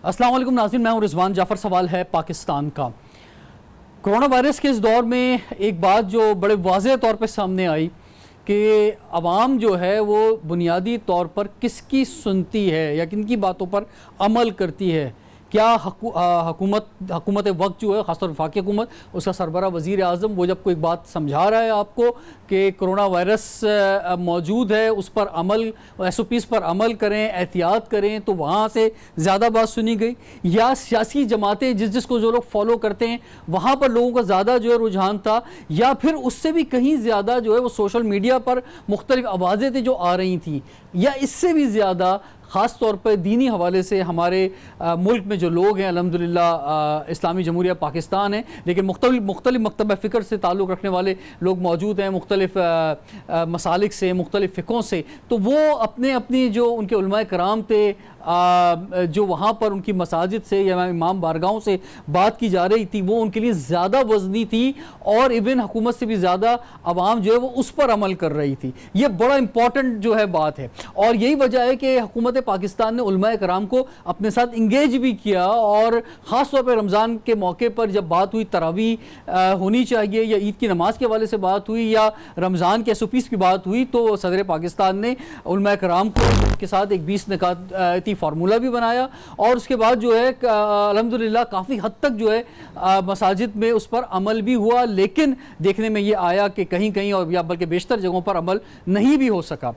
السلام علیکم ناظرین، میں ہوں رضوان جعفر۔ سوال ہے پاکستان کا۔ کرونا وائرس کے اس دور میں ایک بات جو بڑے واضح طور پہ سامنے آئی کہ عوام جو ہے وہ بنیادی طور پر کس کی سنتی ہے یا کن کی باتوں پر عمل کرتی ہے۔ کیا حکومت وقت جو ہے، خاص طور وفاقی حکومت، اس کا سربراہ وزیر اعظم، وہ جب کوئی بات سمجھا رہا ہے آپ کو کہ کرونا وائرس موجود ہے، اس پر عمل، SOPs پر عمل کریں، احتیاط کریں، تو وہاں سے زیادہ بات سنی گئی؟ یا سیاسی جماعتیں جس کو جو لوگ فالو کرتے ہیں وہاں پر لوگوں کا زیادہ جو ہے رجحان تھا؟ یا پھر اس سے بھی کہیں زیادہ جو ہے وہ سوشل میڈیا پر مختلف آوازیں تھیں جو آ رہی تھیں؟ یا اس سے بھی زیادہ خاص طور پر دینی حوالے سے ہمارے ملک میں جو لوگ ہیں، الحمدللہ اسلامی جمہوریہ پاکستان ہے، لیکن مختلف مکتبہ فکر سے تعلق رکھنے والے لوگ موجود ہیں، مختلف مسالک سے، مختلف فقہوں سے، تو وہ اپنی جو ان کے علماء کرام تھے، جو وہاں پر ان کی مساجد سے یا امام بارگاہوں سے بات کی جا رہی تھی، وہ ان کے لیے زیادہ وزنی تھی، اور ایون حکومت سے بھی زیادہ عوام جو ہے وہ اس پر عمل کر رہی تھی۔ یہ بڑا امپورٹنٹ جو ہے بات ہے، اور یہی وجہ ہے کہ حکومت پاکستان نے علماء کرام کو اپنے ساتھ انگیج بھی کیا، اور خاص طور پہ رمضان کے موقع پر جب بات ہوئی تراویح ہونی چاہیے، یا عید کی نماز کے حوالے سے بات ہوئی، یا رمضان کے SOPs کی بات ہوئی، تو صدر پاکستان نے علماء کرام کے ساتھ ایک 20 نکاتی فارمولہ بھی بنایا، اور اس کے بعد جو ہے الحمدللہ کافی حد تک جو ہے مساجد میں اس پر عمل بھی ہوا، لیکن دیکھنے میں یہ آیا کہ کہیں اور یا بلکہ بیشتر جگہوں پر عمل نہیں بھی ہو سکا۔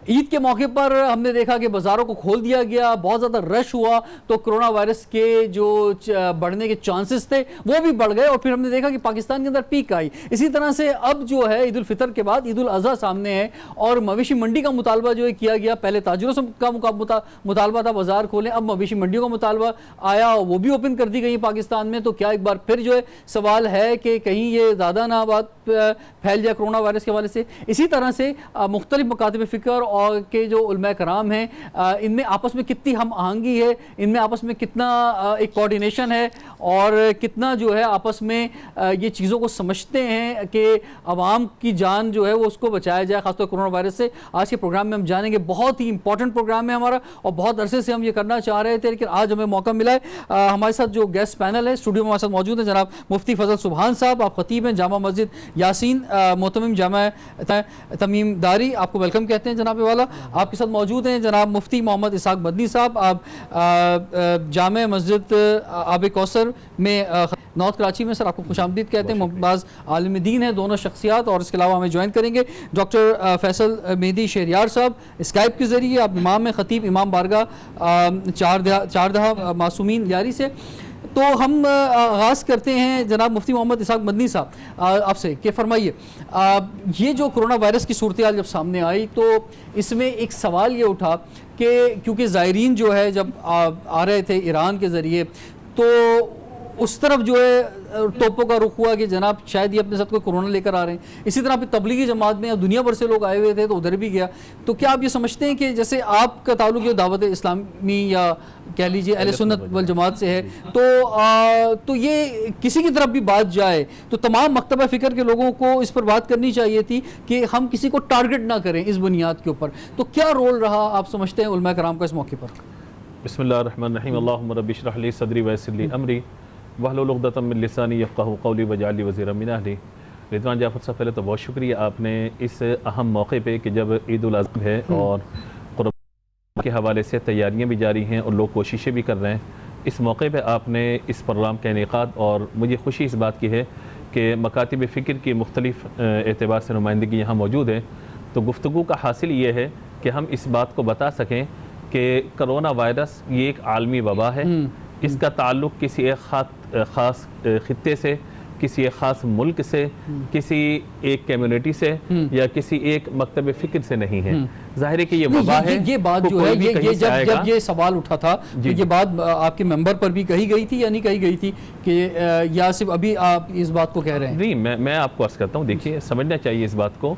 عید کے موقع پر ہم نے دیکھا کہ بازاروں کو کھول دیا گیا، بہت زیادہ رش ہوا، تو کرونا وائرس کے جو بڑھنے کے چانسز تھے وہ بھی بڑھ گئے، اور پھر ہم نے دیکھا کہ پاکستان کے اندر پیک آئی۔ اسی طرح سے اب جو ہے عید الفطر کے بعد عید الاضحیٰ سامنے ہے، اور مویشی منڈی کا مطالبہ جو ہے کیا گیا۔ پہلے تاجروں کا مطالبہ تھا بازار کھولیں، اب مویشی منڈیوں کا مطالبہ آیا، وہ بھی اوپن کر دی گئی پاکستان میں۔ تو کیا ایک بار پھر جو ہے سوال ہے کہ کہیں یہ زیادہ نہ بات پھیل جائے کرونا وائرس کے حوالے سے؟ اسی طرح سے مختلف مکاتب فکر اور کے جو علماء کرام ہیں، ان میں آپس میں کتنی ہم آہنگی ہے، ان میں آپس میں کتنا ایک کوارڈینیشن ہے، اور کتنا جو ہے آپس میں یہ چیزوں کو سمجھتے ہیں کہ عوام کی جان جو ہے وہ اس کو بچایا جائے، خاص طور کرونا وائرس سے۔ آج کے پروگرام میں ہم جانیں گے، بہت ہی امپورٹنٹ پروگرام ہے ہمارا، اور بہت عرصے سے ہم یہ کرنا چاہ رہے تھے، لیکن آج ہمیں موقع ملا ہے۔ ہمارے ساتھ جو گیسٹ پینل ہے اسٹوڈیو میں ہمارے ساتھ موجود ہیں جناب مفتی فضل سبحان صاحب، آپ خطیب ہیں جامع مسجد یاسین، محتمم جامع تمیم داری، آپ کو ویلکم کہتے ہیں جناب والا۔ آپ کے ساتھ موجود ہیں جناب مفتی محمد اسحاق مدنی صاحب، آپ جامع مسجد آب کوثر میں نارتھ کراچی میں، سر آپ کو خوش آمدید کہتے ہیں، ممتاز عالم دین ہیں دونوں شخصیات، اور اس کے علاوہ ہمیں جوائن کریں گے ڈاکٹر فیصل مہدی شہریار صاحب اسکائپ کے ذریعے، آپ امام ہیں، خطیب امام بارگاہ چاردہا معصومین لیاری سے۔ تو ہم آغاز کرتے ہیں جناب مفتی محمد اسحاق مدنی صاحب آپ سے، کہ فرمائیے یہ جو کرونا وائرس کی صورتحال جب سامنے آئی تو اس میں ایک سوال یہ اٹھا کہ کیونکہ زائرین جو ہے جب آ رہے تھے ایران کے ذریعے، تو اس طرف جو ہے ٹوپوں کا رخ ہوا کہ جناب شاید یہ اپنے ساتھ کوئی کرونا لے کر آ رہے ہیں۔ اسی طرح پھر تبلیغی جماعت میں دنیا بھر سے لوگ آئے ہوئے تھے تو ادھر بھی گیا۔ تو کیا آپ یہ سمجھتے ہیں کہ جیسے آپ کا تعلق یہ دعوت اسلامی یا کہہ لیجیے اہل سنت والجماعت سے ہے، تو یہ کسی کی طرف بھی بات جائے تو تمام مکتبہ فکر کے لوگوں کو اس پر بات کرنی چاہیے تھی کہ ہم کسی کو ٹارگٹ نہ کریں اس بنیاد کے اوپر۔ تو کیا رول رہا آپ سمجھتے ہیں علماء کرام کا اس موقع پر؟ بسم اللہ الرحمن الرحیم، اللہم رب اشرح لی صدری ویسر لی امری واحلل عقدۃ من لسانی یفقہوا قولی واجعل لی وزیرا من اہلی۔ رضوان جعفر صاحب، پہلے تو بہت شکریہ آپ نے اس اہم موقع پہ کہ جب عید الاضحیٰ ہے اور قربانی کے حوالے سے تیاریاں بھی جاری ہیں اور لوگ کوششیں بھی کر رہے ہیں، اس موقع پہ آپ نے اس پروگرام کا انعقاد، اور مجھے خوشی اس بات کی ہے کہ مکاتب فکر کی مختلف اعتبار سے نمائندگی یہاں موجود ہے۔ تو گفتگو کا حاصل یہ ہے کہ ہم اس بات کو بتا سکیں کہ کرونا وائرس یہ ایک عالمی وبا ہے، اس کا تعلق کسی ایک خاص خطے سے، کسی ایک خاص ملک سے، کسی ایک کمیونٹی سے، یا کسی ایک مکتب فکر سے نہیں ہے۔ ظاہر ہے کہ یہ وبا ہے۔ یہ بات جو ہے جب یہ سوال اٹھا تھا تو یہ بات آپ کے ممبر پر بھی کہی گئی تھی یا نہیں کہی گئی تھی کہ یا صرف ابھی آپ اس بات کو کہہ رہے ہیں؟ نہیں، میں آپ کو عرض کرتا ہوں، دیکھیے سمجھنا چاہیے اس بات کو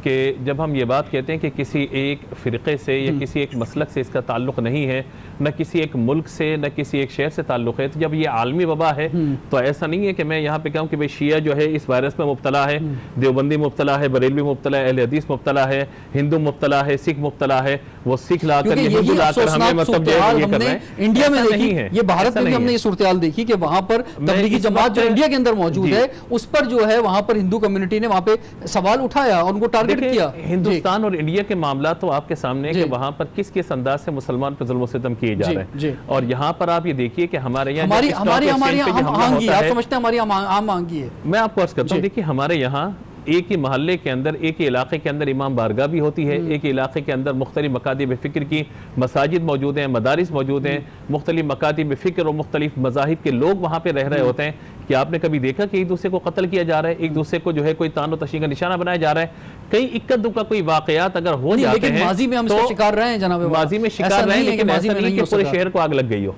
کہ جب ہم یہ بات کہتے ہیں کہ کسی ایک فرقے سے یا کسی ایک مسلک سے اس کا تعلق نہیں ہے، نہ کسی ایک ملک سے نہ کسی ایک شہر سے تعلق ہے، تو جب یہ عالمی وبا ہے تو ایسا نہیں ہے کہ میں یہاں پہ کہوں کہ بھئی شیعہ جو ہے اس وائرس میں مبتلا ہے، دیوبندی مبتلا ہے، بریلوی مبتلا ہے، اہل حدیث مبتلا ہے، ہندو مبتلا ہے، سکھ مبتلا ہے، وہ سکھ لا کر یہ ہندو لا کر ہمیں مطلب یہ کر رہے ہیں۔ انڈیا میں ایسا دیکھی، نہیں ہے، یہ بھارت میں بھی ہم نے یہ صورتحال دیکھی کہ وہاں پر تبلیغی جماعت جو انڈیا کے اندر موجود ہے اس پر جو ہے وہاں پر ہندو کمیونٹی نے وہاں پہ سوال اٹھایا اور ان کو ٹارگٹ کیا۔ ہندوستان اور انڈیا کے معاملات تو آپ کے سامنے ہے کہ وہاں پر کس کس انداز سے مسلمان پر ظلم و ستم کیے جا رہے ہیں، اور یہاں پر آپ یہ دیکھیے کہ ہمارے یہاں ہماری آہنگی ہے، آپ سمجھتے ہیں ہماری آہنگی ہے؟ میں آپ کو عرض کرتا ہوں، دیکھیے ہمارے یہاں ایک ہی محلے کے اندر، ایک ہی علاقے کے اندر امام بارگاہ بھی ہوتی ہے، ایک ہی علاقے کے اندر مختلف مکاتب فکر کی مساجد موجود ہیں، مدارس موجود ہیں، مختلف مکاتب فکر اور مختلف مذاہب کے لوگ وہاں پہ رہ رہے ہوتے ہیں۔ کہ آپ نے کبھی دیکھا کہ ایک دوسرے کو قتل کیا جا رہا ہے، ایک دوسرے کو جو ہے کوئی تان و تشنیع کا نشانہ بنایا جا رہا ہے؟ کئی اکا دکا کوئی واقعات اگر ہو جاتے ہیں، لیکن ماضی میں ہم اس کا شکار رہے ہیں جناب، ماضی میں شکار رہے ہیں، لیکن ایسا نہیں کہ پورے شہر کو آگ لگ گئی ہو۔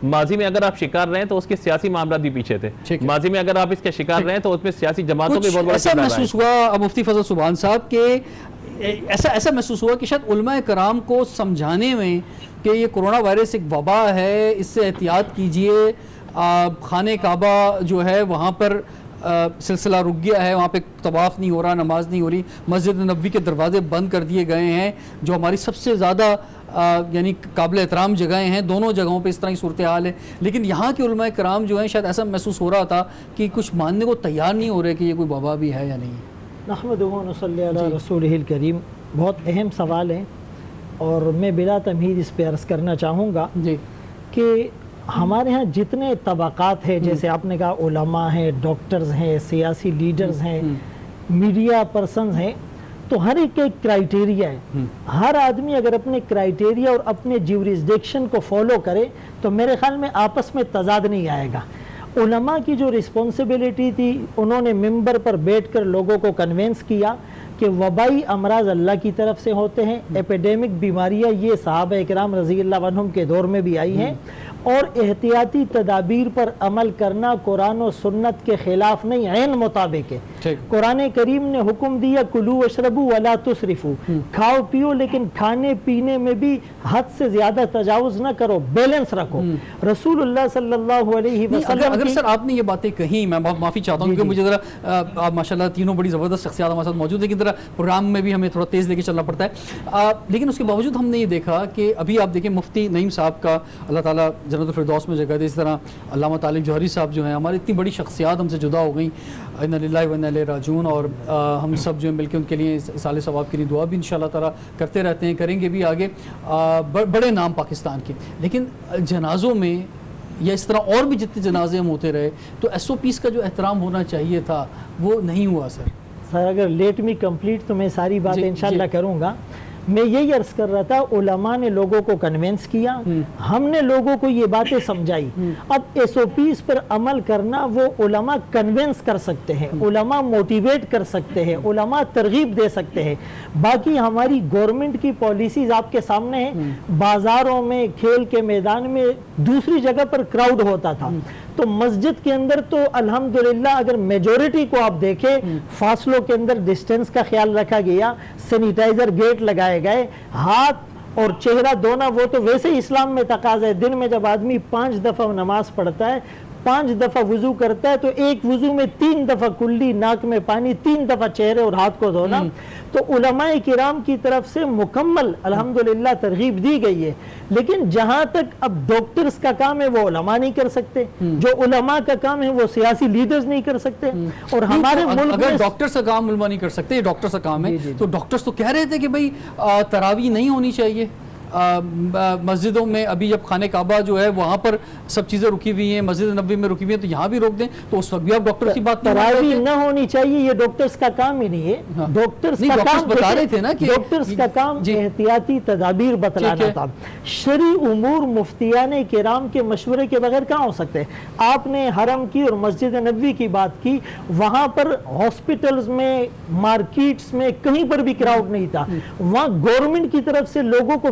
ماضی میں اگر آپ شکار رہے ہیں تو اس کے سیاسی معاملات بھی پیچھے تھے، ماضی میں اگر آپ اس کے شکار رہے ہیں تو اس میں سیاسی جماعتوں کے بہت بڑا ایسا محسوس ہوا مفتی فضل سبحان صاحب کہ ایسا محسوس ہوا کہ شاید علماء کرام کو سمجھانے میں کہ یہ کرونا وائرس ایک وبا ہے، اس سے احتیاط کیجئے، خانہ کعبہ جو ہے وہاں پر سلسلہ رک گیا ہے، وہاں پہ طواف نہیں ہو رہا، نماز نہیں ہو رہی، مسجد نبوی کے دروازے بند کر دیے گئے ہیں جو ہماری سب سے زیادہ یعنی قابل احترام جگہیں ہیں، دونوں جگہوں پہ اس طرح کی صورتحال ہے، لیکن یہاں کے علماء کرام جو ہیں شاید ایسا محسوس ہو رہا تھا کہ کچھ ماننے کو تیار نہیں ہو رہے کہ یہ کوئی وبا بھی ہے یا نہیں۔ نحمدہ و نصلی علی رسولہ الکریم، بہت اہم سوال ہے اور میں بلا تمہید اس پہ عرض کرنا چاہوں گا کہ ہمارے ہاں جتنے طبقات ہیں، جیسے آپ نے کہا علماء ہیں، ڈاکٹرز ہیں، سیاسی لیڈرز ہیں، میڈیا پرسنز ہیں، تو ہر ایک کرائیٹیریا ہے۔ ہر آدمی اگر اپنے کرائیٹیریا اور اپنے جیورسڈکشن کو فالو کرے تو میرے خیال میں آپس میں تضاد نہیں آئے گا۔ علماء کی جو رسپانسبلٹی تھی، انہوں نے ممبر پر بیٹھ کر لوگوں کو کنونس کیا کہ وبائی امراض اللہ کی طرف سے ہوتے ہیں، ایپیڈیمک بیماریاں یہ صحابہ اکرام رضی اللہ عنہم کے دور میں بھی آئی ہیں، اور احتیاطی تدابیر پر عمل کرنا قرآن و سنت کے خلاف نہیں، عین مطابق ہے۔ قرآن کریم نے حکم دیا کلوا واشربوا ولا تسرفوا، کھاؤ پیو لیکن کھانے پینے میں بھی حد سے زیادہ تجاوز نہ کرو، بیلنس رکھو۔ رسول اللہ صلی اللہ علیہ وسلم اگر سر آپ نے یہ باتیں کہیں، میں معافی چاہتا ہوں کیونکہ مجھے ذرا آپ ماشاءاللہ تینوں بڑی زبردست شخصیات ہمارے ساتھ موجود ہیں، لیکن ذرا پروگرام میں بھی ہمیں تھوڑا تیز لے کے چلنا پڑتا ہے، لیکن اس کے باوجود ہم نے یہ دیکھا کہ ابھی آپ دیکھیں مفتی نعیم صاحب کا اللہ تعالیٰ جنت الفردوس میں جگہ دے، اس طرح علامہ طالب جوہری صاحب جو ہیں، ہماری اتنی بڑی شخصیات ہم سے جدا ہو گئیں، انا للہ و انا الیہ راجعون، اور ہم سب جو ہے مل کے ان کے لیے اصالہ ثواب کے لیے دعا بھی انشاءاللہ تعالیٰ کرتے رہتے ہیں، کریں گے بھی آگے، بڑے نام پاکستان کے، لیکن جنازوں میں یا اس طرح اور بھی جتنے جنازے ہم ہوتے رہے تو ایس او پیز کا جو احترام ہونا چاہیے تھا وہ نہیں ہوا۔ سر اگر لیٹ می کمپلیٹ تو میں ساری باتیں انشاءاللہ کروں گا۔ میں یہی عرض کر رہا تھا، علماء نے لوگوں کو کنونس کیا، ہم نے لوگوں کو یہ باتیں سمجھائی۔ اب ایس او پیز پر عمل کرنا وہ علماء کنونس کر سکتے ہیں، علماء موٹیویٹ کر سکتے ہیں، علماء ترغیب دے سکتے ہیں۔ باقی ہماری گورنمنٹ کی پالیسیز آپ کے سامنے ہیں، بازاروں میں، کھیل کے میدان میں، دوسری جگہ پر کراؤڈ ہوتا تھا، تو مسجد کے اندر تو الحمدللہ اگر میجورٹی کو آپ دیکھیں، فاصلوں کے اندر ڈسٹنس کا خیال رکھا گیا، سینیٹائزر گیٹ لگائے گئے، ہاتھ اور چہرہ دھونا وہ تو ویسے ہی اسلام میں تقاضا ہے۔ دن میں جب آدمی 5 دفعہ نماز پڑھتا ہے، 5 دفعہ وضو کرتا ہے، تو ایک وضو میں 3 دفعہ کلی، ناک میں پانی، 3 دفعہ چہرے اور ہاتھ کو دھونا۔ تو علماء کرام کی طرف سے مکمل الحمدللہ ترغیب دی گئی ہے، لیکن جہاں تک اب ڈاکٹرز کا کام ہے وہ علماء نہیں کر سکتے، جو علماء کا کام ہے وہ سیاسی لیڈرز نہیں کر سکتے۔ اور ہمارے ملک اگر ڈاکٹرز کا کام علماء نہیں کر سکتے، یہ ڈاکٹرز کا کام ہے، تو ڈاکٹرز تو کہہ رہے تھے کہ بھئی تراویح نہیں ہونی چاہیے مسجدوں میں، ابھی جب خانہ کعبہ جو ہے وہاں پر سب چیزیں رکی ہوئی ہیں، مسجد نبوی میں رکی ہوئی ہیں، تو یہاں بھی روک دیں، تو اس وقت بھی آپ ڈاکٹر کی بات تراویح نہ ہونی چاہیے، یہ ڈاکٹرز کا کام ہی نہیں ہے۔ ڈاکٹرز کا کام بتا رہے تھے نا کہ ڈاکٹرز کا کام احتیاطی تدابیر بتلانا تھا۔ شرعی امور مفتیان کرام کے مشورے کے بغیر کہاں ہو سکتے ہیں؟ آپ نے حرم کی اور مسجد نبوی کی بات کی، وہاں پر ہاسپٹلز میں، مارکیٹس میں، کہیں پر بھی کراؤڈ نہیں تھا، وہاں گورنمنٹ کی طرف سے لوگوں کو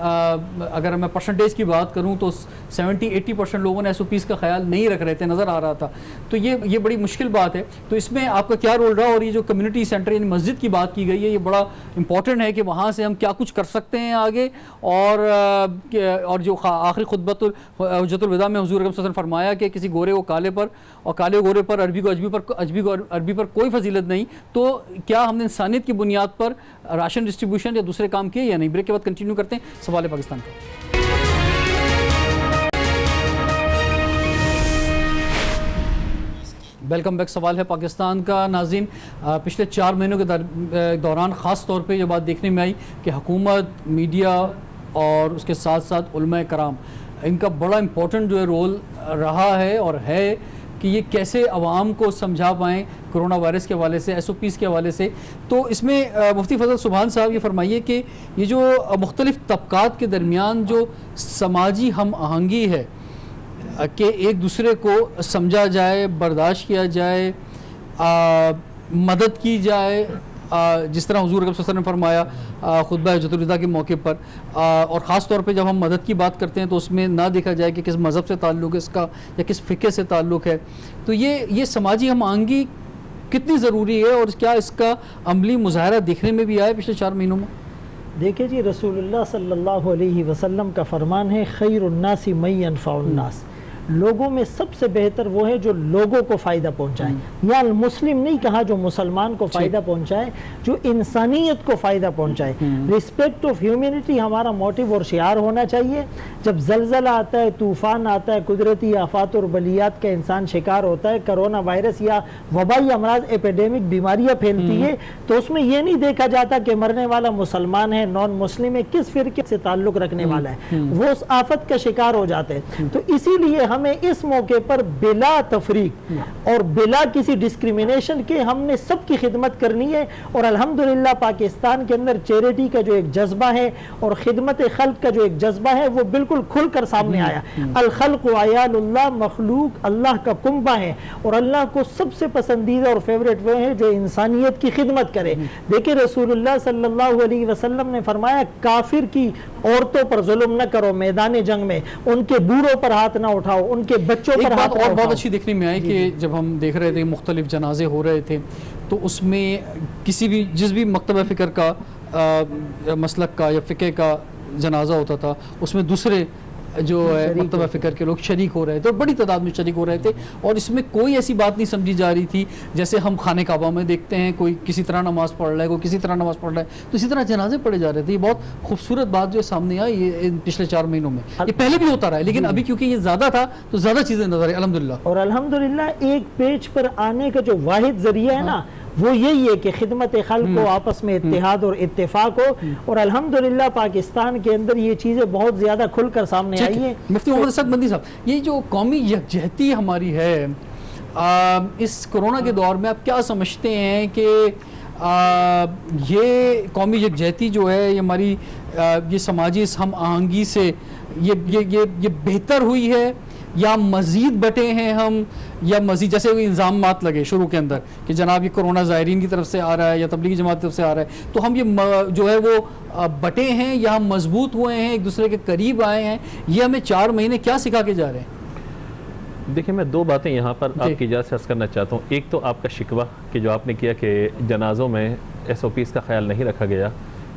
اگر میں پرسنٹیج کی بات کروں تو 70-80% لوگوں نے SOPs کا خیال نہیں رکھ رہے تھے، نظر آ رہا تھا. تو یہ بڑی مشکل بات ہے. تو اس میں آپ کا کیا رول رہا؟ اور یہ جو کمیونٹی سینٹر یعنی مسجد کی بات کی گئی ہے، یہ بڑا امپورٹنٹ ہے کہ وہاں سے ہم کیا کچھ کر سکتے ہیں آگے. اور جو آخری خطبۃ حجۃ الوداع میں حضور اکرم صلی اللہ علیہ وسلم نے فرمایا کہ کسی گورے کو کالے پر اور کالے گورے پر عربی کو عربی پر کوئی فضیلت نہیں. تو کیا ہم نے انسانیت کی بنیاد پر راشن ڈسٹریبیوشن یا دوسرے کام کیے یا نہیں؟ بریک کے بعد کنٹینیو کرتے ہیں سوال پاکستان کا. Welcome back. سوال ہے پاکستان کا. ناظرین، پچھلے 4 مہینوں کے دوران خاص طور پہ یہ بات دیکھنے میں آئی کہ حکومت، میڈیا اور اس کے ساتھ ساتھ علماء کرام، ان کا بڑا امپورٹنٹ جو ہے رول رہا ہے اور ہے کہ یہ کیسے عوام کو سمجھا پائیں کرونا وائرس کے حوالے سے، SOPs کے حوالے سے. تو اس میں مفتی فضل سبحان صاحب یہ فرمائیے کہ یہ جو مختلف طبقات کے درمیان جو سماجی ہم آہنگی ہے کہ ایک دوسرے کو سمجھا جائے، برداشت کیا جائے، مدد کی جائے، جس طرح حضور اکرم صلی اللہ علیہ وسلم نے فرمایا خطبہ حجۃ الوداع کے موقع پر. اور خاص طور پہ جب ہم مدد کی بات کرتے ہیں تو اس میں نہ دیکھا جائے کہ کس مذہب سے تعلق ہے اس کا یا کس فقہ سے تعلق ہے. تو یہ سماجی ہم آہنگی کتنی ضروری ہے اور کیا اس کا عملی مظاہرہ دیکھنے میں بھی آیا پچھلے 4 مہینوں میں؟ دیکھیں جی، رسول اللہ صلی اللہ علیہ وسلم کا فرمان ہے خیر الناس من ينفع الناس. لوگوں میں سب سے بہتر وہ ہے جو لوگوں کو فائدہ پہنچائے. یا مسلم نہیں کہا جو مسلمان کو فائدہ پہنچائے، جو انسانیت کو فائدہ پہنچائے. ریسپیکٹ آف ہیومینٹی ہمارا موٹیو اور شعار ہونا چاہیے. جب زلزلہ آتا ہے، طوفان آتا ہے، قدرتی آفات اور بلیات کا انسان شکار ہوتا ہے، کرونا وائرس یا وبائی امراض، ایپیڈیمک بیماریاں پھیلتی ہے، تو اس میں یہ نہیں دیکھا جاتا کہ مرنے والا مسلمان ہے، نان مسلم ہے، کس فرقے سے تعلق رکھنے والا ہے، وہ اس آفت کا شکار ہو جاتے ہیں. تو اسی لیے ہمیں اس موقع پر بلا تفریق اور بلا کسی ڈسکریمنیشن کے ہم نے سب کی خدمت کرنی ہے. اور الحمدللہ پاکستان کے اندر چیریٹی کا جو ایک جذبہ ہے اور خدمت خلق کا جو ایک جذبہ ہے وہ بالکل کھل کر سامنے آیا. الخلق عیال اللہ، مخلوق اللہ کا کنبہ ہے اور اللہ کو سب سے پسندیدہ اور فیوریٹ وہ ہے جو انسانیت کی خدمت کرے. دیکھیں رسول اللہ صلی اللہ علیہ وسلم نے فرمایا کافر کی عورتوں پر ظلم نہ کرو میدان جنگ میں، ان کے بوڑھوں پر ہاتھ نہ اٹھاؤ، ان کے بچوں پر ہاتھ نہ اٹھاؤ. بہت اچھی دیکھنے میں آئی کہ جب ہم دیکھ رہے تھے مختلف جنازے ہو رہے تھے تو اس میں جس بھی مکتبہ فکر کا، مسلک کا یا فقہ کا جنازہ ہوتا تھا، اس میں دوسرے جو ہے مکتبہ فکر کے لوگ شریک ہو رہے تھے اور بڑی تعداد میں شریک ہو رہے تھے. اور اس میں کوئی ایسی بات نہیں سمجھی جا رہی تھی جیسے ہم خانہ کعبہ میں دیکھتے ہیں کوئی کسی طرح نماز پڑھ رہا ہے، کوئی کسی طرح نماز پڑھ رہا ہے، تو اسی طرح جنازے پڑھے جا رہے تھے. یہ بہت خوبصورت بات جو سامنے آئی یہ پچھلے 4 مہینوں میں. یہ پہلے بھی ہوتا رہا ہے لیکن ابھی کیونکہ یہ زیادہ تھا تو زیادہ چیزیں نظر آئی الحمدللہ. اور الحمدللہ ایک پیج پر آنے کا جو واحد ذریعہ ہے نا وہ یہی ہے کہ خدمت خلق کو، آپس میں اتحاد اور اتفاق ہو. اور الحمدللہ پاکستان کے اندر یہ چیزیں بہت زیادہ کھل کر سامنے آئی ہیں. مفتی محمد اسد مدنی صاحب، یہ جو قومی یکجہتی ہماری ہے اس کرونا کے دور میں آپ کیا سمجھتے ہیں کہ یہ قومی یکجہتی جو ہے یہ ہماری یہ سماجی ہم آہنگی سے یہ بہتر ہوئی ہے یا مزید بٹے ہیں ہم، یا مزید جیسے کوئی الزامات لگے شروع کے اندر کہ جناب یہ کرونا زائرین کی طرف سے آ رہا ہے یا تبلیغی جماعت کی طرف سے آ رہا ہے، تو ہم یہ جو ہے وہ بٹے ہیں یا ہم مضبوط ہوئے ہیں، ایک دوسرے کے قریب آئے ہیں؟ یہ ہمیں 4 مہینے کیا سکھا کے جا رہے ہیں؟ دیکھیں میں 2 باتیں یہاں پر آپ کی اجازت سے عرض کرنا چاہتا ہوں. ایک تو آپ کا شکوہ کہ جو آپ نے کیا کہ جنازوں میں SOPs کا خیال نہیں رکھا گیا،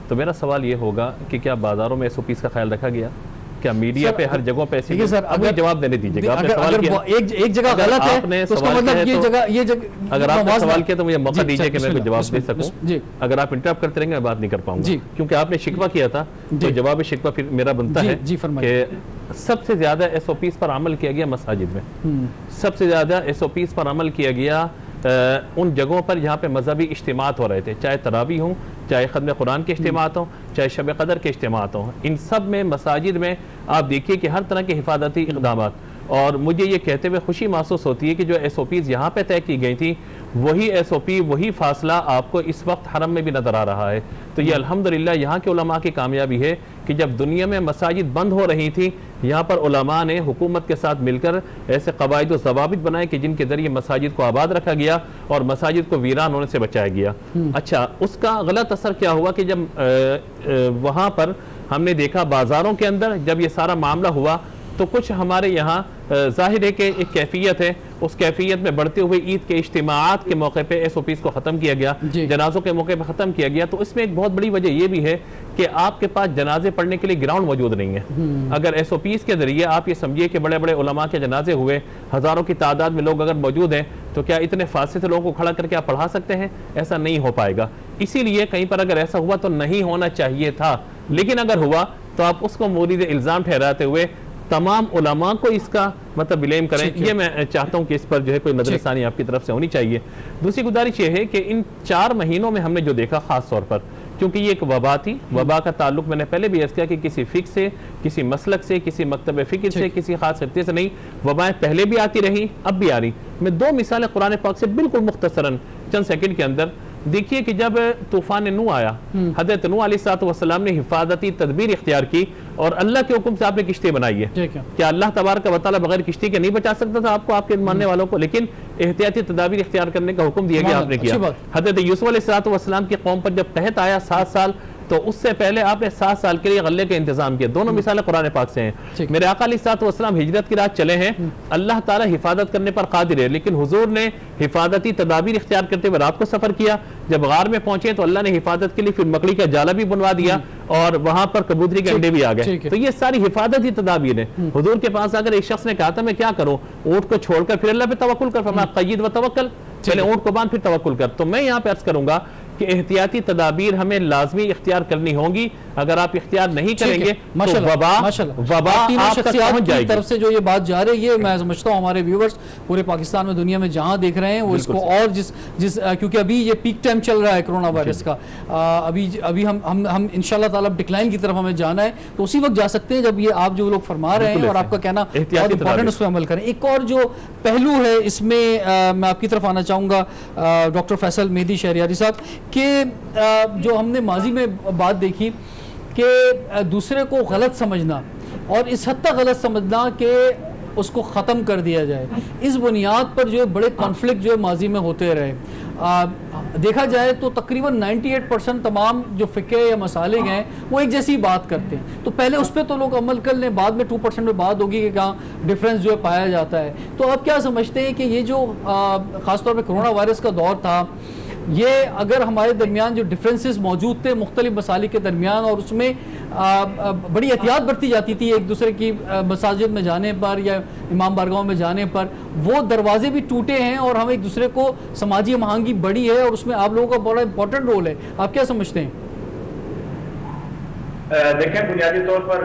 تو میرا سوال یہ ہوگا کہ کیا بازاروں میں SOPs کا خیال رکھا گیا؟ کیا میڈیا پہ ہر جگہ پہ ایسی؟ ابھی جواب دینے دیجیے گا. ایک جگہ غلط ہے تو اس کا مطلب یہ جگہ اگر آپ نے سوال کیا تو مجھے موقع دیجیے کہ میں کوئی جواب دے سکوں. اگر آپ انٹرپٹ کرتے رہیں گے میں بات نہیں کر پاؤں گا کیونکہ آپ نے شکوہ کیا تھا تو جواب شکوہ پھر میرا بنتا ہے کہ سب سے زیادہ SOPs پر عمل کیا گیا مساجد میں. سب سے زیادہ SOPs پر عمل کیا گیا ان جگہوں پر جہاں پہ مذہبی اجتماعات ہو رہے تھے، چاہے تراویح ہوں، چاہے ختم قرآن کے اجتماعات ہوں، چاہے شب قدر کے اجتماعات ہوں. ان سب میں مساجد میں آپ دیکھیے کہ ہر طرح کے حفاظتی اقدامات. اور مجھے یہ کہتے ہوئے خوشی محسوس ہوتی ہے کہ جو SOPs یہاں پہ طے کی گئی تھی وہی SOP وہی فاصلہ آپ کو اس وقت حرم میں بھی نظر آ رہا ہے. تو یہ الحمدللہ یہاں کے علماء کی کامیابی ہے کہ جب دنیا میں مساجد بند ہو رہی تھی یہاں پر علماء نے حکومت کے ساتھ مل کر ایسے قواعد و ضوابط بنائے کہ جن کے ذریعے مساجد کو آباد رکھا گیا اور مساجد کو ویران ہونے سے بچایا گیا. اچھا، اس کا غلط اثر کیا ہوا کہ جب وہاں پر ہم نے دیکھا بازاروں کے اندر جب یہ سارا معاملہ ہوا تو کچھ ہمارے یہاں ظاہر ہے کہ ایک کیفیت ہے، اس کیفیت میں بڑھتے ہوئے عید کے اجتماعات کے موقع پہ ایس او پیز کو ختم کیا گیا، جنازوں کے موقع پہ ختم کیا گیا. تو اس میں ایک بہت بڑی وجہ یہ بھی ہے کہ آپ کے پاس جنازے پڑھنے کے لیے گراؤنڈ موجود نہیں ہے. اگر ایس او پیز کے ذریعے آپ یہ سمجھیے کہ بڑے بڑے علماء کے جنازے ہوئے، ہزاروں کی تعداد میں لوگ اگر موجود ہیں، تو کیا اتنے فاصلے سے لوگوں کو کھڑا کر کے آپ پڑھا سکتے ہیں؟ ایسا نہیں ہو پائے گا. اسی لیے کہیں پر اگر ایسا ہوا تو نہیں ہونا چاہیے تھا، لیکن اگر ہوا تو آپ اس کو مورد الزام ٹھہراتے ہوئے تمام علماء کو اس کا مطلب بلیم کریں. یہ میں چاہتا ہوں کہ اس پر جو ہے کوئی نظر ثانی آپ کی طرف سے ہونی چاہیے. دوسری گزارش یہ ہے کہ ان 4 مہینوں میں ہم نے جو دیکھا، خاص طور پر کیونکہ یہ ایک وبا تھی، وبا کا تعلق میں نے پہلے بھی عرض کیا کہ کسی فقہ سے، کسی مسلک سے، کسی مکتب فکر سے، کسی خاص خطے سے نہیں. وبائیں پہلے بھی آتی رہی، اب بھی آ رہی. میں 2 مثالیں قرآن پاک سے بالکل مختصراً چند سیکنڈ کے اندر. دیکھیے کہ جب طوفان نوح آیا، حضرت نوح علیہ السلام نے حفاظتی تدبیر اختیار کی اور اللہ کے حکم سے آپ نے کشتی بنائی ہے. کیا اللہ تبارک و تعالیٰ بغیر کشتی کے نہیں بچا سکتا تھا آپ کو، آپ کے ماننے والوں کو؟ لیکن احتیاطی تدابیر اختیار کرنے کا حکم دیا گیا، آپ نے کیا. حضرت یوسف علیہ السلام کی قوم پر جب قحط آیا 7 سال، تو اس سے پہلے آپ نے 7 سال کے لیے غلے کا انتظام کیا. دونوں مثالیں قرآن پاک سے ہیں. میرے آقا علیہ السلام ہجرت کی راہ چلے ہیں، اللہ تعالیٰ حفاظت کرنے پر قادر ہے، لیکن حضور نے حفاظتی تدابیر اختیار کرتے ہوئے رات کو سفر کیا. جب غار میں پہنچے تو اللہ نے حفاظت کے لیے پھر مکڑی کا جالا بھی بنوا دیا اور وہاں پر کبوتری کے انڈے بھی آ گئے. تو یہ ساری حفاظتی تدابیر ہیں. حضور کے پاس اگر ایک شخص نے کہا تھا میں کیا کروں، اونٹ کو چھوڑ کر پھر اللہ پہ توکل کر، فرمایا قید و توکل، پہلے اونٹ کو باندھ پھر توکل کر. تو میں یہاں پہ عرض کروں گا کہ احتیاطی تدابیر ہمیں لازمی اختیار کرنی ہوں گی. اگر آپ اختیار نہیں کریں گے تو وبا آپ تک پہنچ جائے گی. طرف سے جو یہ بات جا رہی ہے، میں سمجھتا ہوں ہمارے ویورز پورے پاکستان میں، دنیا میں جہاں دیکھ رہے ہیں وہ اس کو اور جس کیونکہ ابھی یہ پیک ٹائم چل رہا ہے کرونا وائرس کا، ابھی ہم انشاءاللہ تعالیٰ ڈکلائن کی طرف ہمیں جانا ہے، تو اسی وقت جا سکتے ہیں جب یہ آپ جو لوگ فرما رہے ہیں اور آپ کا کہنا بہت امپورٹنٹ، اس پہ عمل کریں. ایک اور جو پہلو ہے اس میں میں آپ کی طرف آنا چاہوں گا ڈاکٹر فیصل مہدی شہریاری صاحب، کہ جو ہم نے ماضی میں بات دیکھی کہ دوسرے کو غلط سمجھنا اور اس حد تک غلط سمجھنا کہ اس کو ختم کر دیا جائے، اس بنیاد پر جو ہے بڑے کانفلکٹ جو ہے ماضی میں ہوتے رہے. دیکھا جائے تو تقریباً 98% تمام جو فقہ یا مسالک ہیں وہ ایک جیسی بات کرتے ہیں. تو پہلے اس پہ تو لوگ عمل کر لیں، بعد میں 2% میں بات ہوگی کہ کہاں ڈیفرنس جو ہے پایا جاتا ہے. تو آپ کیا سمجھتے ہیں کہ یہ جو خاص طور پہ کرونا وائرس کا دور تھا، یہ اگر ہمارے درمیان جو ڈفرینسز موجود تھے مختلف مسالک کے درمیان، اور اس میں بڑی احتیاط برتی جاتی تھی ایک دوسرے کی مساجد میں جانے پر یا امام بارگاہوں میں جانے پر، وہ دروازے بھی ٹوٹے ہیں اور ہم ایک دوسرے کو سماجی ہم آہنگی بڑی ہے اور اس میں آپ لوگوں کا بڑا امپورٹنٹ رول ہے. آپ کیا سمجھتے ہیں؟ دیکھیں، بنیادی طور پر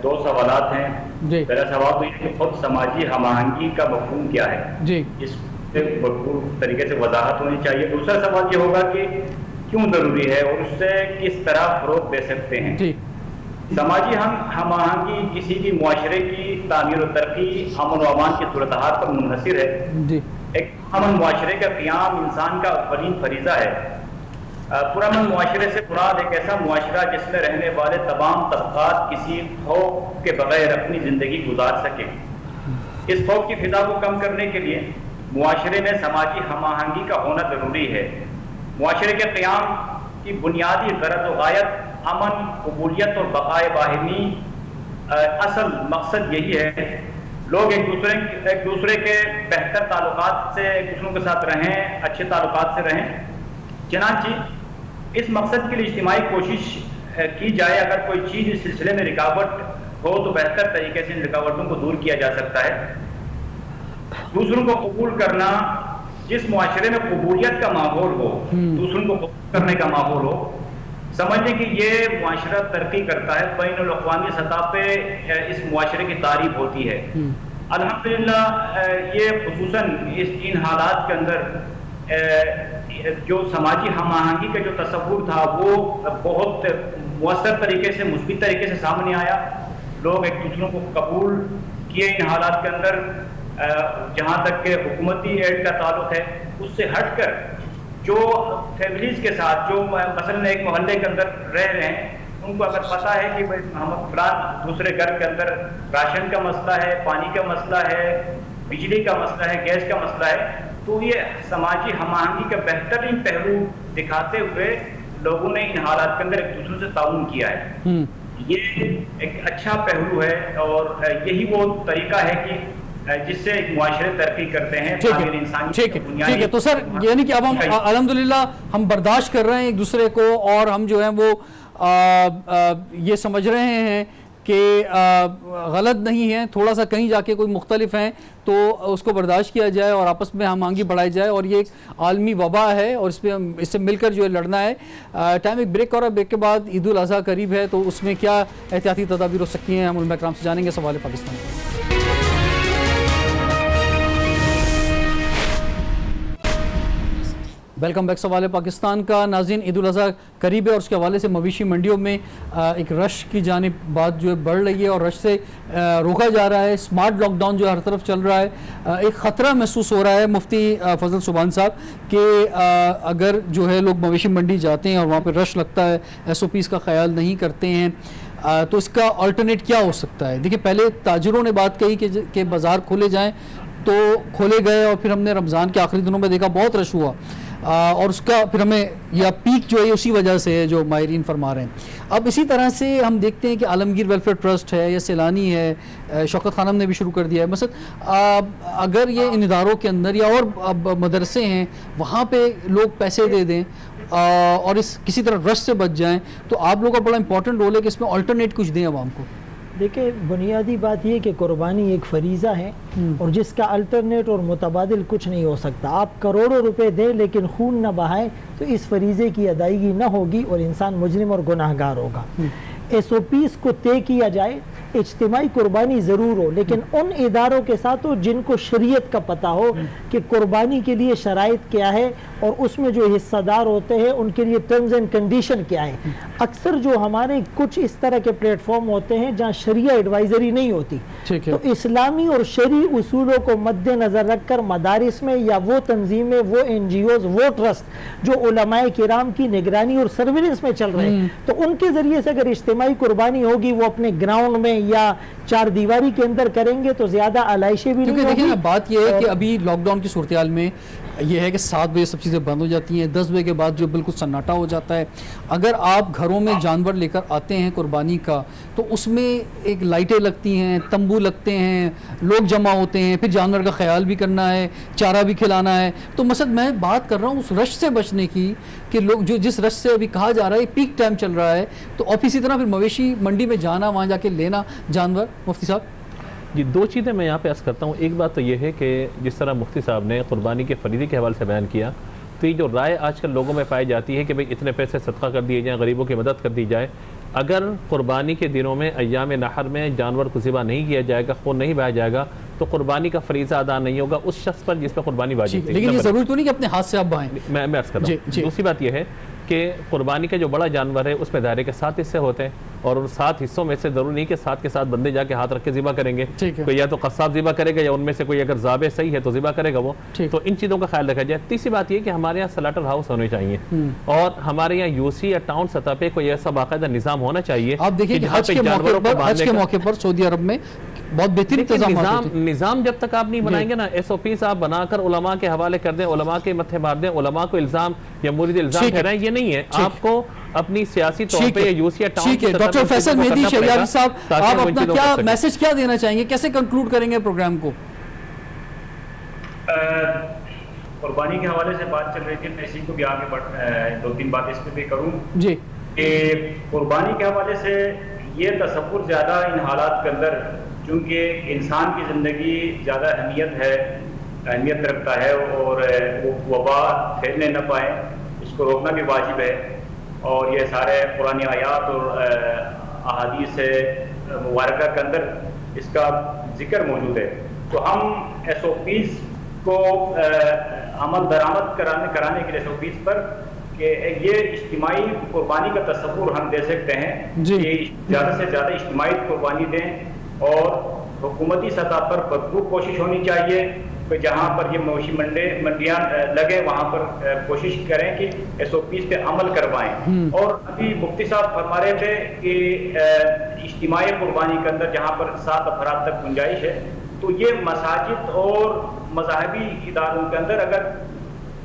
2 سوالات ہیں. پہلا سوال تو یہ کہ خود سماجی ہم آہنگی کا مفہوم کیا ہے، جی اس بھرپور طریقے سے وضاحت ہونی چاہیے. دوسرا سوال یہ ہوگا کہ کیوں ضروری ہے اور اس سے کس طرح فروغ دے سکتے ہیں. سماجی ہم آہنگی کسی بھی معاشرے کی تعمیر و ترقی، امن و امان کی صورتحال پر منحصر ہے. ایک امن معاشرے کا قیام انسان کا اولین فریضہ ہے. پرامن معاشرے سے مراد ایک ایسا معاشرہ جس میں رہنے والے تمام طبقات کسی خوف کے بغیر اپنی زندگی گزار سکیں. اس خوف کی فضا کو کم کرنے کے لیے معاشرے میں سماجی ہم آہنگی کا ہونا ضروری ہے. معاشرے کے قیام کی بنیادی غرض و غایت امن، قبولیت اور بقائے باہمی اصل مقصد یہی ہے. لوگ ایک دوسرے کے بہتر تعلقات سے ایک دوسروں کے ساتھ رہیں، اچھے تعلقات سے رہیں. چنانچہ اس مقصد کے لیے اجتماعی کوشش کی جائے. اگر کوئی چیز اس سلسلے میں رکاوٹ ہو تو بہتر طریقے سے ان رکاوٹوں کو دور کیا جا سکتا ہے. دوسروں کو قبول کرنا، جس معاشرے میں قبولیت کا ماحول ہو، دوسروں کو قبول کرنے کا ماحول ہو، سمجھیں کہ یہ معاشرہ ترقی کرتا ہے. بین الاقوامی سطح پہ اس معاشرے کی تعریف ہوتی ہے. الحمدللہ یہ خصوصاً ان حالات کے اندر جو سماجی ہم آہنگی کا جو تصور تھا وہ بہت مؤثر طریقے سے، مثبت طریقے سے سامنے آیا. لوگ ایک دوسروں کو قبول کیے ان حالات کے اندر. جہاں تک کہ حکومتی ایڈ کا تعلق ہے، اس سے ہٹ کر جو فیملیز کے ساتھ جو مثلاً ایک محلے کے اندر رہ رہے ہیں، ان کو اگر پتہ ہے کہ ہم افراد دوسرے گھر کے اندر راشن کا مسئلہ ہے، پانی کا مسئلہ ہے، بجلی کا مسئلہ ہے، گیس کا مسئلہ ہے، تو یہ سماجی ہم آہنگی کا بہترین پہلو دکھاتے ہوئے لوگوں نے ان حالات کے اندر ایک دوسرے سے تعاون کیا ہے. یہ ایک اچھا پہلو ہے اور یہی وہ طریقہ ہے کہ جس سے ایک معاشرے ترقی کرتے ہیں. ٹھیک ہے. تو سر یعنی کہ اب ہم الحمدللہ ہم برداشت کر رہے ہیں ایک دوسرے کو اور ہم جو ہیں وہ یہ سمجھ رہے ہیں کہ غلط نہیں ہے, تھوڑا سا کہیں جا کے کوئی مختلف ہیں تو اس کو برداشت کیا جائے اور آپس میں ہم آہنگی بڑھائی جائے, اور یہ ایک عالمی وبا ہے اور اس سے مل کر جو ہے لڑنا ہے. ٹائم ایک بریک اور بریک کے بعد عید الاضحیٰ قریب ہے تو اس میں کیا احتیاطی تدابیر ہو سکتی ہیں ہم علماء کرام سے جانیں گے. سوال پاکستان. Welcome back. سوال پاکستان کا ناظرین, عید الاضحیٰ قریب ہے اور اس کے حوالے سے مویشی منڈیوں میں ایک رش کی جانب بات جو ہے بڑھ رہی ہے اور رش سے روکا جا رہا ہے. اسمارٹ لاک ڈاؤن جو ہر طرف چل رہا ہے, ایک خطرہ محسوس ہو رہا ہے مفتی فضل سبحان صاحب کہ اگر جو ہے لوگ مویشی منڈی جاتے ہیں اور وہاں پہ رش لگتا ہے, SOPs کا خیال نہیں کرتے ہیں, تو اس کا آلٹرنیٹ کیا ہو سکتا ہے. دیکھیں پہلے تاجروں نے بات کہی کہ بازار کھولے جائیں تو کھولے گئے اور پھر ہم نے رمضان کے آخری دنوں میں دیکھا بہت رش ہوا اور اس کا پھر ہمیں یا پیک جو ہے اسی وجہ سے ہے جو ماہرین فرما رہے ہیں. اب اسی طرح سے ہم دیکھتے ہیں کہ عالمگیر ویلفیئر ٹرسٹ ہے یا سیلانی ہے, شوکت خانم نے بھی شروع کر دیا ہے. مثلا اگر یہ ان اداروں کے اندر یا اور مدرسے ہیں وہاں پہ لوگ پیسے دے دیں اور اس کسی طرح رش سے بچ جائیں تو آپ لوگوں کا بڑا امپورٹنٹ رول ہے کہ اس میں آلٹرنیٹ کچھ دیں عوام کو. دیکھیں بنیادی بات یہ کہ قربانی ایک فریضہ ہے اور جس کا الٹرنیٹ اور متبادل کچھ نہیں ہو سکتا. آپ کروڑوں روپے دیں لیکن خون نہ بہائیں تو اس فریضے کی ادائیگی نہ ہوگی اور انسان مجرم اور گناہ گار ہوگا. SOPs کو طے کیا جائے, اجتماعی قربانی ضرور ہو لیکن ان اداروں کے ساتھ ہو جن کو شریعت کا پتہ ہو کہ قربانی کے لیے شرائط کیا ہے اور اس میں جو حصہ دار ہوتے ہیں ان کے لیے ٹرمز اینڈ کنڈیشن کیا ہے. اکثر جو ہمارے کچھ اس طرح کے پلیٹ فارم ہوتے ہیں جہاں شریعہ ایڈوائزری نہیں ہوتی, تو اسلامی اور شرعی اصولوں کو مد نظر رکھ کر مدارس میں یا وہ تنظیمیں, وہ NGOs, وہ ٹرسٹ جو علماء کرام کی نگرانی اور سرویلنس میں چل رہے ہیں تو ان کے ذریعے سے اگر اجتماعی قربانی ہوگی وہ اپنے گراؤنڈ میں یا چار دیواری کے اندر کریں گے تو زیادہ علائشیں بھی نہیں ہوگی. دیکھیں بات یہ ہے کہ ابھی لاک ڈاؤن کی صورتحال میں یہ ہے کہ 7 بجے سب چیزیں بند ہو جاتی ہیں, 10 بجے کے بعد جو بالکل سناٹا ہو جاتا ہے. اگر آپ گھروں میں جانور لے کر آتے ہیں قربانی کا تو اس میں ایک لائٹیں لگتی ہیں, تمبو لگتے ہیں, لوگ جمع ہوتے ہیں, پھر جانور کا خیال بھی کرنا ہے, چارہ بھی کھلانا ہے. تو مثلا میں بات کر رہا ہوں اس رش سے بچنے کی کہ لوگ جو جس رش سے ابھی کہا جا رہا ہے پیک ٹائم چل رہا ہے, تو اور اسی طرح پھر مویشی منڈی میں جانا, وہاں جا کے لینا جانور. مفتی صاحب جی 2 چیزیں میں یہاں پہ عرض کرتا ہوں. ایک بات تو یہ ہے کہ جس طرح مفتی صاحب نے قربانی کے فریضے کے حوالے سے بیان کیا, تو یہ جو رائے آج کل لوگوں میں پائی جاتی ہے کہ بھئی اتنے پیسے صدقہ کر دیے جائیں, غریبوں کی مدد کر دی جائے. اگر قربانی کے دنوں میں ایام نحر میں جانور کو ذبح نہیں کیا جائے گا, خون نہیں بہایا جائے گا, تو قربانی کا فریضہ ادا نہیں ہوگا اس شخص پر جس پر قربانی واجب ہے. لیکن یہ ضروری تو نہیں کہ اپنے ہاتھ سے آپ بہائیں. میں عرض کر رہا ہوں. دوسری بات یہ ہے کہ قربانی کا جو بڑا جانور ہے اس میں دائرے کے 7 حصے ہوتے ہیں اور ان 7 حصوں میں سے ضروری نہیں کہ 7 کے 7 بندے جا کے ہاتھ رکھ کے ذبح کریں گے. کوئی یا تو قصاب ذبح کرے گا یا ان میں سے کوئی اگر ذابح صحیح ہے تو ذبح کرے گا وہ. تو ان چیزوں کا خیال رکھا جائے. تیسری بات یہ کہ ہمارے یہاں سلاٹر ہاؤس ہونے چاہیے اور ہمارے یہاں UC یا ٹاؤن سطح پہ کوئی ایسا باقاعدہ نظام ہونا چاہیے. آپ دیکھیں کہ حج کے موقع پر سعودی عرب میں بہت بہترین نظام جب تک آپ نہیں بنائیں گے نا, SOPs آپ بنا کر علماء کے حوالے کر دیں, علماء کے متھے مار دیں, علماء کو الزام یا مرید الزام ٹھہرائیں, یہ نہیں ہے. آپ کو اپنی سیاسی طور پہ UC یا ٹاؤن کی سطح ڈاکٹر فیصل مہدی شہریاری صاحب, آپ اپنا کیا میسج کیا دینا چاہیں گے, کیسے کنکلوڈ کریں گے پروگرام کو؟ قربانی کے حوالے سے بات چل رہی تھی, میں اسی کو بھی آگے 2-3 بات اس پہ بھی کروں جی. کہ قربانی کے حوالے سے یہ تصور زیادہ ان حالات کے اندر, چونکہ انسان کی زندگی زیادہ اہمیت رکھتا ہے اور وہ وبا پھیلنے نہ پائے, اس کو روکنا بھی واجب ہے. اور یہ سارے قرآنی آیات اور احادیث مبارکہ کے اندر اس کا ذکر موجود ہے. تو ہم SOPs کو عمل درآمد کرانے کے لیے SOPs پر کہ یہ اجتماعی قربانی کا تصور ہم دے سکتے ہیں کہ زیادہ سے زیادہ اجتماعی قربانی دیں اور حکومتی سطح پر بھرپور کوشش ہونی چاہیے کہ جہاں پر یہ مویشی منڈیاں لگے وہاں پر کوشش کریں کہ SOPs پہ عمل کروائیں. اور ابھی مفتی صاحب فرما رہے تھے کہ اجتماعی قربانی کے اندر جہاں پر 7 افراد تک گنجائش ہے, تو یہ مساجد اور مذہبی اداروں کے اندر اگر